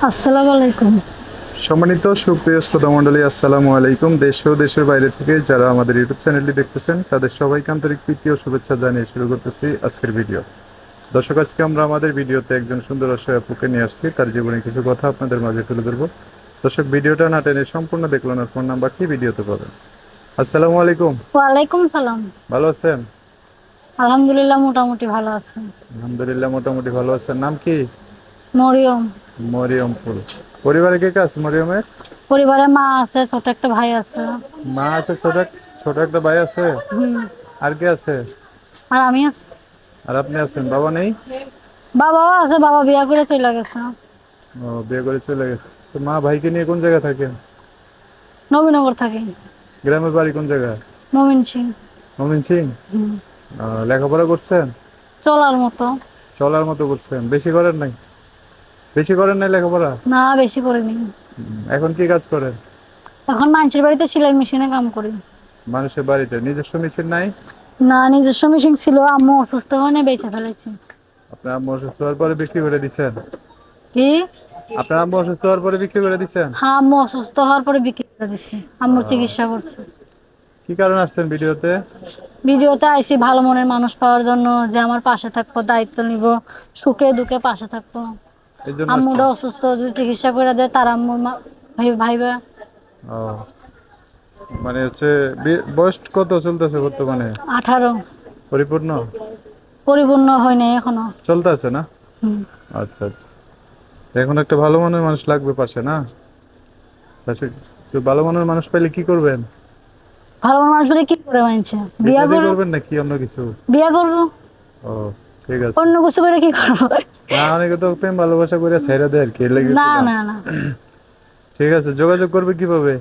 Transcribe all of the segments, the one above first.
আসসালামু আলাইকুম। সম্মানিত সুপ্রিয় শ্রোতা মণ্ডলী, আসসালামু আলাইকুম। দেশ ও দেশের বাইরে থেকে যারা আমাদের ইউটিউব চ্যানেলটি দেখতেছেন তাদের সবাইকে আন্তরিক প্রীতি ও শুভেচ্ছা জানিয়ে শুরু করতেছি আজকের ভিডিও। দর্শক, আজকে আমরা আমাদের ভিডিওতে একজন সুন্দর অসহায় আপুকে নিয়ে আসছি, তার জীবনে কিছু কথা আপনাদের মাঝে তুলে ধরবো। দর্শক, ভিডিওটা না টেনে সম্পূর্ণ দেখলেন আর ফোন নাম্বারটি ভিডিওতে পাবেন। আসসালামু আলাইকুম। ওয়ালাইকুম সালাম। ভালো আছেন? আলহামদুলিল্লাহ, মোটামুটি ভালো আছে। আলহামদুলিল্লাহ, মোটামুটি ভালো আছেন। নাম কি? মরিয়ম। মরিয়ম ফুল। পরিবারে কে কে আছে মরিয়মের? পরিবারে মা আছে, ছোট একটা ভাই আছে। মা আছে, ছোট ছোট একটা ভাই আছে। হুম। আর কে আছে? আর আমি আছি। আর আপনি আছেন? বাবা নেই? বাবাও আছে, বাবা বিয়া করে চলে গেছে। ও, বিয়ে করে চলে গেছে। তো মা ভাইকে নিয়ে কোন জায়গায় থাকেন? নবীনগর থাকি। গ্রামের বাড়ি কোন জায়গায়? মমিন সিং। মমিন সিং। হুম। লেখাপড়া করছেন? চলার মতো। চলার মতো করছেন? বেশি করেন নাই? বেশি করেন নাই লেখাপড়া? না, বেশি করিনি। এখন কি কাজ করেন? এখন মানুষের বাড়িতে সেলাই মেশিনে কাম করি। মানুষের বাড়িতে নিজস্ব মেশিন নাই? না, নিজস্ব মেশিন ছিল, আম্মু অসুস্থ হয়ে বেঁচে ফেলেছি। আপনার আম্মু অসুস্থ হওয়ার পরে বিক্রি করে দিছেন? কি? আপনার আম্মু অসুস্থ হওয়ার পরে বিক্রি করে দিছেন? হ্যাঁ, আম্মু অসুস্থ হওয়ার পরে বিক্রি করে দিছি। আম্মুর আহ, চিকিৎসা করছে। কি কারণে আসছেন ভিডিওতে? ভিডিওতে আইছি ভালো মনের মানুষ পাওয়ার জন্য, যে আমার পাশে থাকবো, দায়িত্ব নিব, সুখে দুঃখে পাশে থাকবো। এই জন্য আম্মুটা আসছেন? অসুস্থ, যদি চিকিৎসা করে দেয় তার আম্মুর ভাইবা। ও, মানে হচ্ছে বয়স কত চলতেছে বর্তমানে? 18। পরিপূর্ণ? পরিপূর্ণ হয় নাই এখনো। চলতেছে না? হুম। আচ্ছা আচ্ছা। এখন একটা ভালো মনের মানুষ লাগবে পাশে, না? পাশে তো ভালো মনের মানুষ পাইলে কি করবেন? ভালো মনের মানুষ বলে কি করে মানছে? বিয়ে বিয়া শাদী করবো। করবেন নাকি অন্য কিছু? বিয়া করবো। ও, ঠিক আছে। অন্য কিছু করে কি করবো? না, অনেকে তো প্রেম ভালোবাসা করে ছেড়ে দেয় আর কি, এর লেগে না বললাম। না না। ঠিক আছে, যোগাযোগ করবে কিভাবে?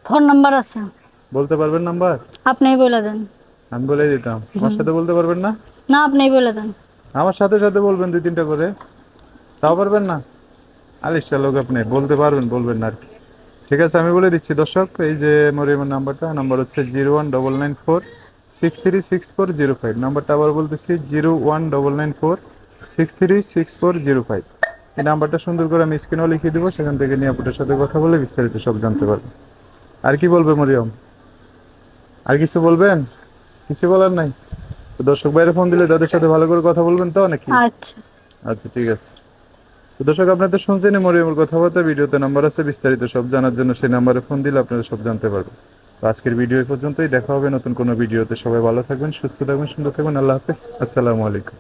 ফোন নাম্বার আছে। বলতে পারবেন নাম্বার? আপনিই বলে দেন। আমি বলে দিতাম, আমার হুম। সাথে বলতে পারবেন না? না, আপনিই বলে দেন। আমার সাথে সাথে বলবেন দুই তিনটা করে, তাও পারবেন না? আলিশা লোক আপনি, বলতে পারবেন, বলবেন না আর কি। ঠিক আছে, আমি বলে দিচ্ছি দর্শক, এই যে মরিয়মের নাম্বার হচ্ছে 0199463630 নাম্বারটা আবার বলতেছি, 0199463630। এই নাম্বারটা সুন্দর করে আমি স্ক্রিনেও লিখিয়ে দেবো, সেখান থেকে নিয়ে আপনার সাথে কথা বলে বিস্তারিত সব জানতে পারবেন। আর কি বলবে মরিয়ম? আর কিছু বলবেন? কিছু বলার নাই? তো দর্শক বাইরে ফোন দিলে তাদের সাথে ভালো করে কথা বলবেন তো নাকি? আচ্ছা। আচ্ছা, ঠিক আছে। তো দর্শক, আপনাদের শুনছেন মরিয়মের কথাবার্তা, ভিডিওতে নাম্বার আছে, বিস্তারিত সব জানার জন্য সেই নাম্বারে ফোন দিলে আপনারা সব জানতে পারবেন। তো আজকের ভিডিও এই পর্যন্তই, দেখা হবে নতুন কোনো ভিডিওতে। সবাই ভালো থাকবেন, সুস্থ থাকবেন, সুন্দর থাকবেন। আল্লাহ হাফেজ, আসসালামু আলাইকুম।